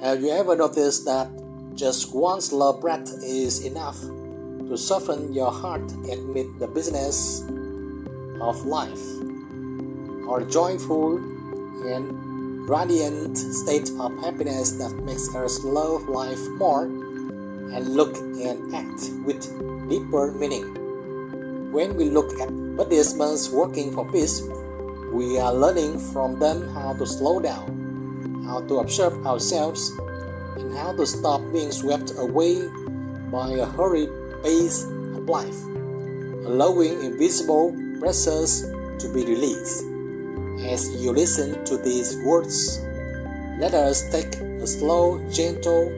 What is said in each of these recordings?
Have you ever noticed that just one slow breath is enough to soften your heart amid the busyness of life? Our joyful and radiant state of happiness that makes us love life more and look and act with deeper meaning. When we look at Buddhist monks working for peace, we are learning from them how to slow down, how to observe ourselves, and how to stop being swept away by a hurried pace of life, allowing invisible pressures to be released. As you listen to these words, let us take a slow, gentle,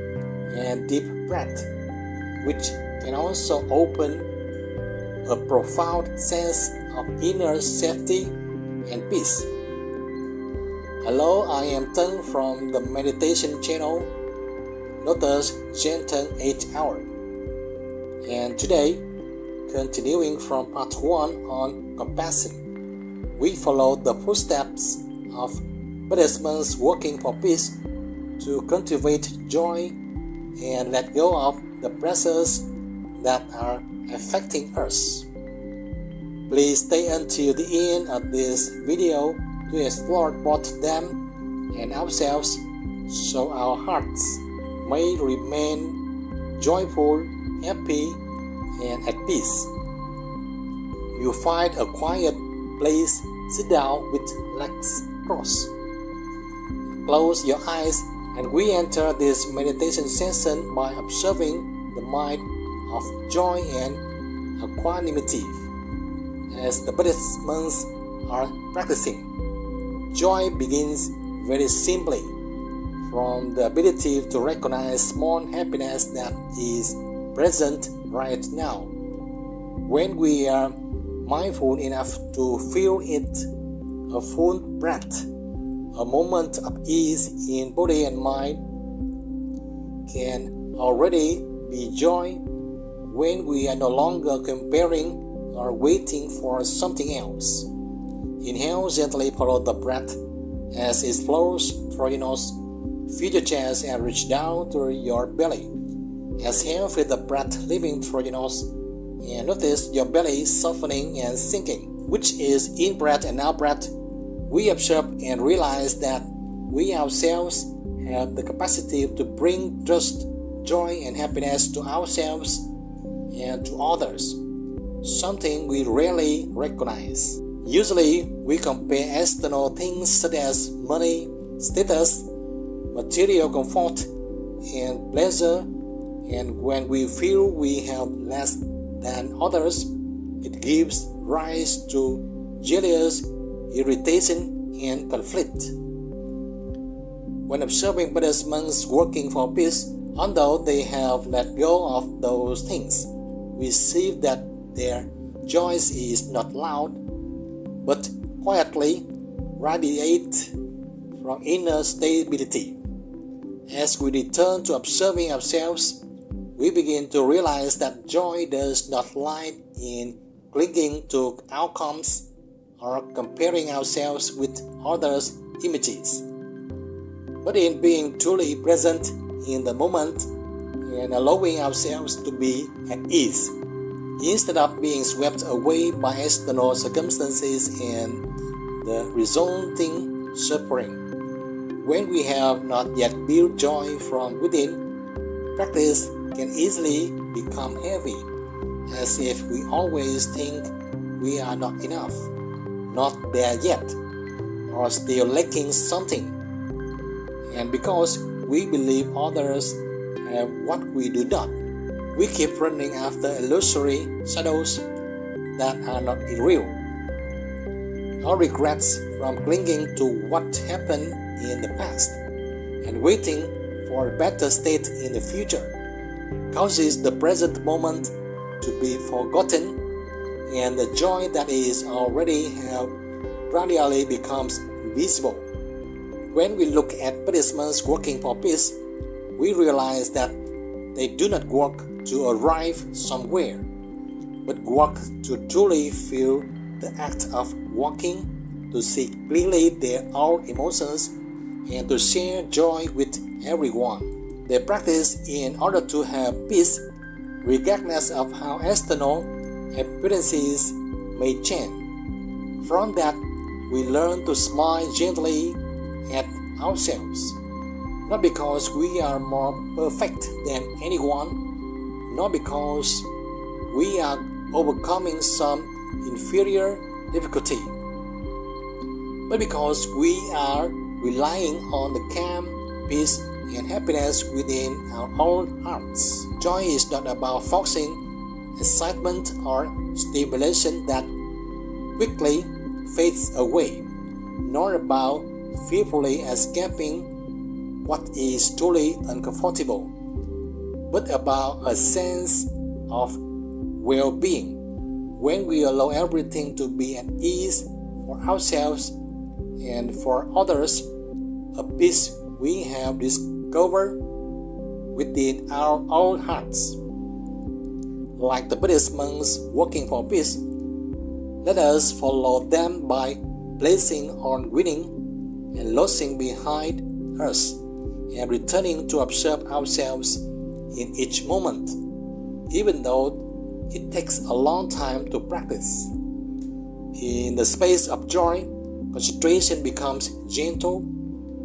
and deep breath, which can also open a profound sense of inner safety and peace. Hello, I am Teng from the meditation channel Lotus Gentle 8 Hour. And today, continuing from part 1 on compassion, we follow the footsteps of Buddhist monks working for peace to cultivate joy and let go of the pressures that are affecting us. Please stay until the end of this video to explore both them and ourselves so our hearts may remain joyful, happy, and at peace. You find a quiet place, sit down with legs crossed. Close your eyes and we enter this meditation session by observing the mind of joy and equanimity. As the Buddhist monks are practicing, joy begins very simply from the ability to recognize small happiness that is present right now. When we are mindful enough to feel it, a full breath, a moment of ease in body and mind can already be joy when we are no longer comparing or waiting for something else. Inhale, gently follow the breath as it flows through your nose. Feel your chest and reach down to your belly. Exhale, feel the breath leaving through your nose and notice your belly softening and sinking, which is in breath and out breath. We observe and realize that we ourselves have the capacity to bring trust, joy, and happiness to ourselves and to others, something we rarely recognize. Usually, we compare external things such as money, status, material comfort, and pleasure, and when we feel we have less than others, it gives rise to jealousy, irritation, and conflict. When observing Buddhist monks working for peace, although they have let go of those things, we see that their joy is not loud, but quietly radiate from inner stability. As we return to observing ourselves, we begin to realize that joy does not lie in clinging to outcomes or comparing ourselves with others' images, but in being truly present in the moment and allowing ourselves to be at ease, instead of being swept away by external circumstances and the resulting suffering. When we have not yet built joy from within, practice can easily become heavy, as if we always think we are not enough, not there yet, or still lacking something. And because we believe others have what we do not, we keep running after illusory shadows that are not real. Our regrets from clinging to what happened in the past and waiting for a better state in the future causes the present moment to be forgotten, and the joy that is already held gradually becomes visible. When we look at Buddhist monks working for peace, we realize that they do not work to arrive somewhere, but work to truly feel the act of walking, to see clearly their own emotions, and to share joy with everyone. They practice in order to have peace, regardless of how external appearances may change. From that, we learn to smile gently at ourselves, not because we are more perfect than anyone, not because we are overcoming some inferior difficulty, but because we are relying on the calm, peace, and happiness within our own hearts. Joy is not about forcing excitement or stimulation that quickly fades away, nor about fearfully escaping what is truly uncomfortable, but about a sense of well-being when we allow everything to be at ease for ourselves and for others, a peace we have discovered within our own hearts. Like the Buddhist monks working for peace, let us follow them by placing on winning and losing behind us and returning to observe ourselves in each moment, even though it takes a long time to practice. In the space of joy, concentration becomes gentle,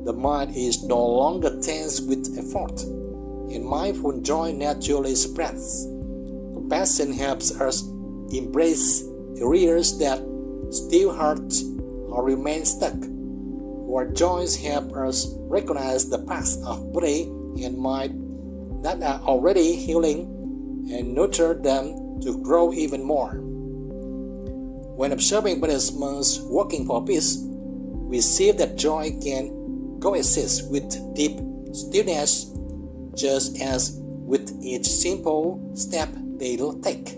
the mind is no longer tense with effort, and mindful joy naturally spreads. Compassion helps us embrace areas that still hurt or remain stuck, while joys help us recognize the parts of body and mind that are already healing and nurture them to grow even more. When observing Buddhist monks working for peace, we see that joy can coexist with deep stillness just as with each simple step they take.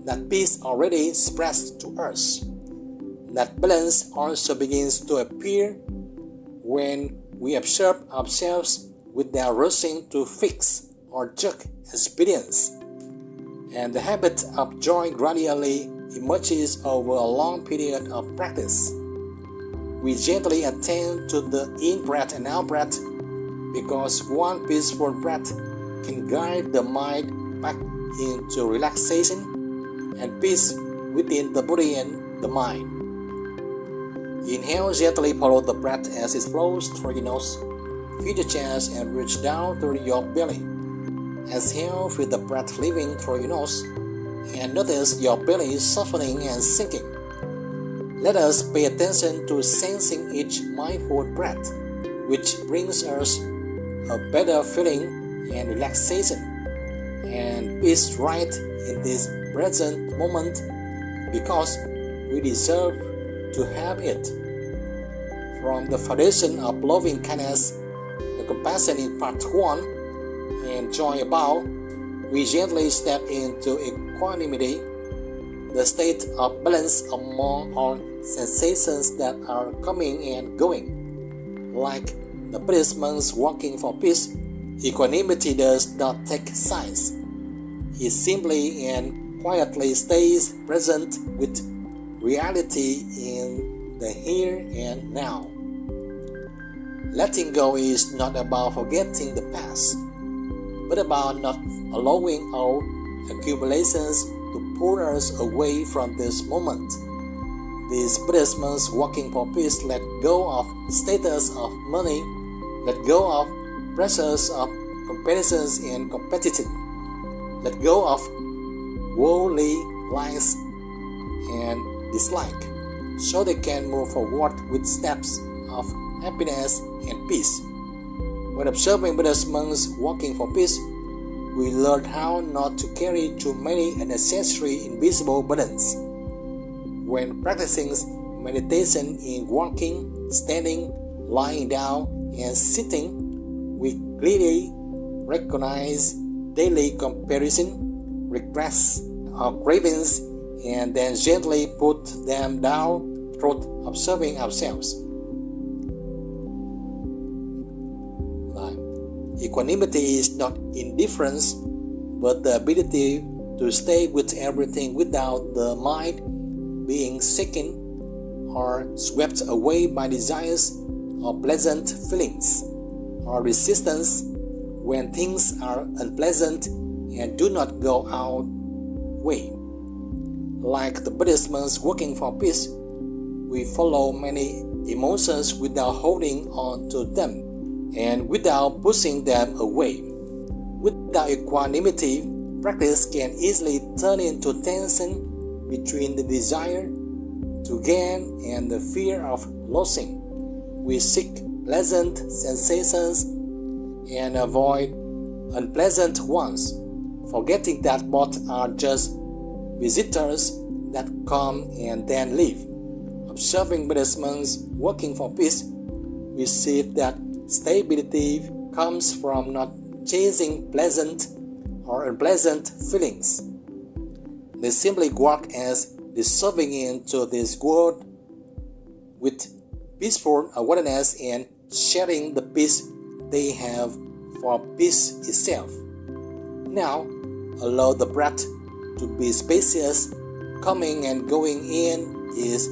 That peace already spreads to us. That balance also begins to appear when we observe ourselves without rushing to fix or judge experience. And the habit of joy gradually emerges over a long period of practice. We gently attend to the in-breath and out-breath because one peaceful breath can guide the mind back into relaxation and peace within the body and the mind. Inhale, gently follow the breath as it flows through your nose. Feel the chest and reach down through your belly. Exhale, feel the breath leaving through your nose and notice your belly softening and sinking. Let us pay attention to sensing each mindful breath, which brings us a better feeling and relaxation and peace right in this present moment because we deserve to have it. From the foundation of loving kindness, the compassion in part 1, and joy above, we gently step into equanimity, the state of balance among all sensations that are coming and going. Like the Buddhist monks working for peace, equanimity does not take sides. It simply and quietly stays present with reality in the here and now. Letting go is not about forgetting the past, but about not allowing our accumulations to pull us away from this moment. These Buddhist monks working for peace let go of status of money, let go of pressures of comparisons and competition, let go of worldly likes and dislike, so they can move forward with steps of happiness and peace. When observing Buddhist monks working for peace, we learn how not to carry too many unnecessary invisible burdens. When practicing meditation in walking, standing, lying down, and sitting, we clearly recognize daily comparison, regrets, or cravings, and then gently put them down through observing ourselves. Equanimity is not indifference, but the ability to stay with everything without the mind being shaken or swept away by desires or pleasant feelings. or resistance when things are unpleasant and do not go our way. Like the Buddhist monks working for peace, we follow many emotions without holding on to them and without pushing them away. Without equanimity, practice can easily turn into tension between the desire to gain and the fear of losing. We seek pleasant sensations and avoid unpleasant ones, forgetting that both are just visitors that come and then leave. Observing Buddhist monks working for peace, we see that stability comes from not chasing pleasant or unpleasant feelings. They simply work as dissolving into this world with peaceful awareness and sharing the peace they have for peace itself. Now, allow the breath to be spacious, coming and going in its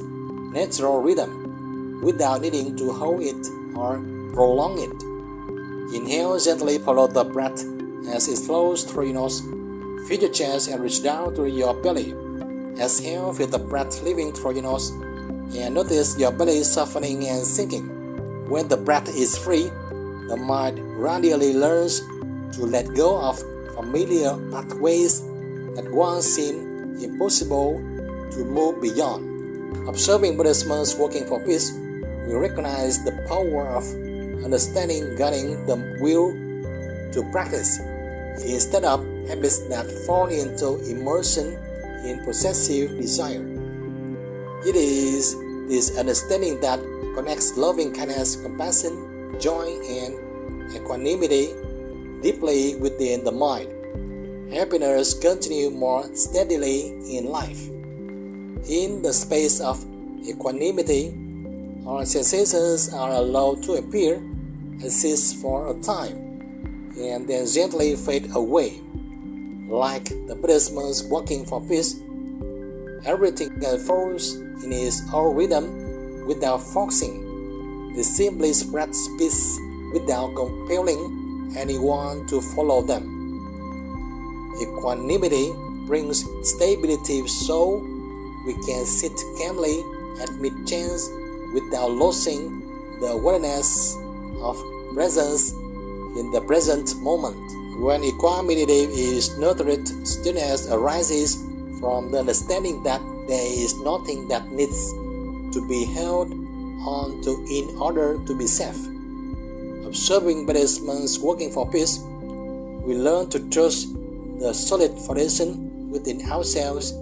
natural rhythm, without needing to hold it or prolong it. Inhale, gently follow the breath as it flows through your nose. Feel your chest and reach down to your belly. Exhale, feel the breath leaving through your nose, and notice your belly softening and sinking. When the breath is free, the mind gradually learns to let go of familiar pathways that once seemed impossible to move beyond. Observing Buddhist monks working for peace, we recognize the power of understanding guiding the will to practice, instead of habits that fall into immersion in possessive desire. It is this understanding that connects loving kindness, compassion, joy, and equanimity deeply within the mind. Happiness continues more steadily in life. In the space of equanimity, our sensations are allowed to appear, exist for a time, and then gently fade away. Like the Buddhist monks working for peace, everything unfolds in its own rhythm without forcing. They simply spread peace without compelling anyone to follow them. Equanimity brings stability so we can sit calmly at mid-chance without losing the awareness of presence in the present moment. When equanimity is nurtured, stillness arises from the understanding that there is nothing that needs to be held on to in order to be safe. Observing Buddhist monks working for peace, we learn to trust the solid foundation within ourselves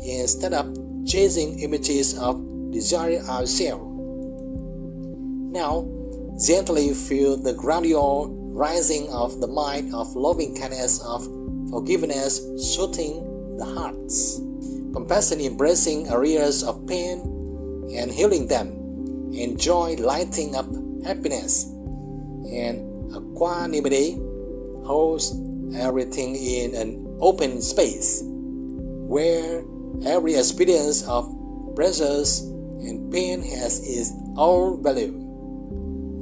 instead of chasing images of desire ourselves. Now, gently feel the gradual rising of the mind of loving kindness, of forgiveness, soothing the hearts, compassion embracing areas of pain and healing them, and joy lighting up happiness, and equanimity holds everything in an open space, where every experience of pleasures and pain has its own value.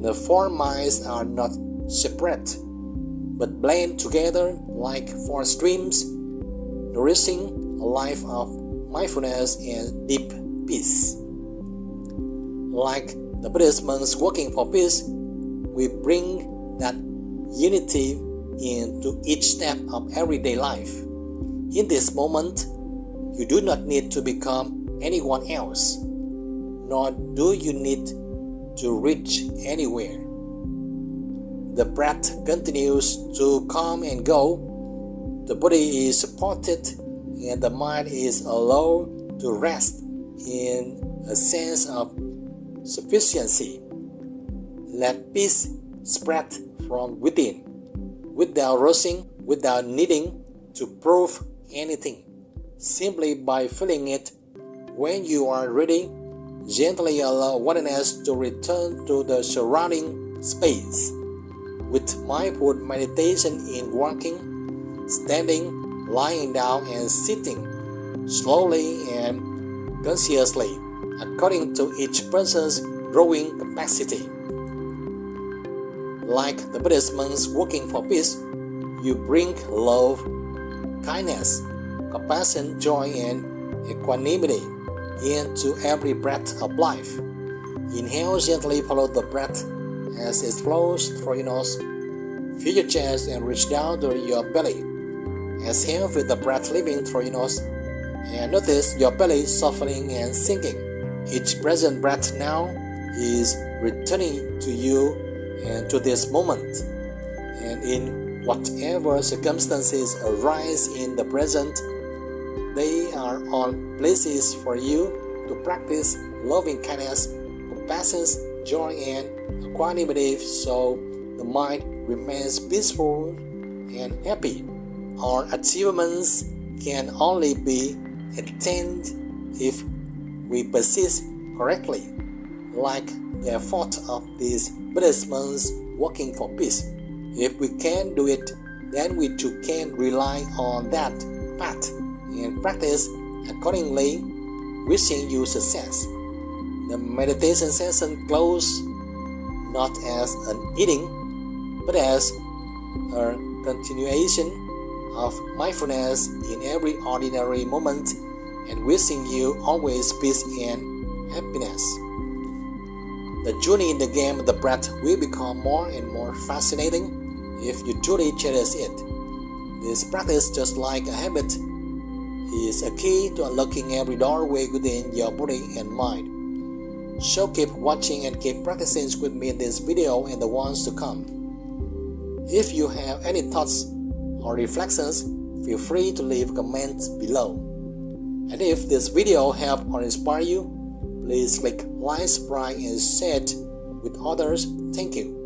The four minds are not separate, but blend together like four streams, nourishing a life of mindfulness and deep peace. Like the Buddhist monks working for peace, we bring that unity into each step of everyday life. In this moment, you do not need to become anyone else, nor do you need to reach anywhere. The breath continues to come and go, the body is supported, and the mind is allowed to rest in a sense of sufficiency. Let peace spread from within, without rushing, without needing to prove anything. Simply by feeling it, when you are ready, gently allow awareness to return to the surrounding space. With mindful meditation in walking, standing, lying down, and sitting, slowly and consciously, according to each person's growing capacity. Like the Buddhist monks working for peace, you bring love, kindness, compassion, joy, and equanimity into every breath of life. Inhale, gently follow the breath as it flows through your nose. Feel your chest and reach down to your belly. Exhale, feel the breath leaving through your nose and notice your belly softening and sinking. Each present breath now is returning to you and to this moment. And in whatever circumstances arise in the present, they are all places for you to practice loving kindness, compassion, joy, and equanimity so the mind remains peaceful and happy. Our achievements can only be attained if we persist correctly, like the effort of these Buddhist monks working for peace. If we can do it, then we too can rely on that path and practice accordingly. Wishing you success. The meditation session closed not as an ending, but as a continuation of mindfulness in every ordinary moment, and wishing you always peace and happiness. The journey in the game of the breath will become more and more fascinating if you truly cherish it. This practice, just like a habit, is a key to unlocking every doorway within your body and mind. So keep watching and keep practicing with me in this video and the ones to come. If you have any thoughts or reflections, feel free to leave comments below. And if this video helped or inspired you, please click like, subscribe, and share it with others. Thank you.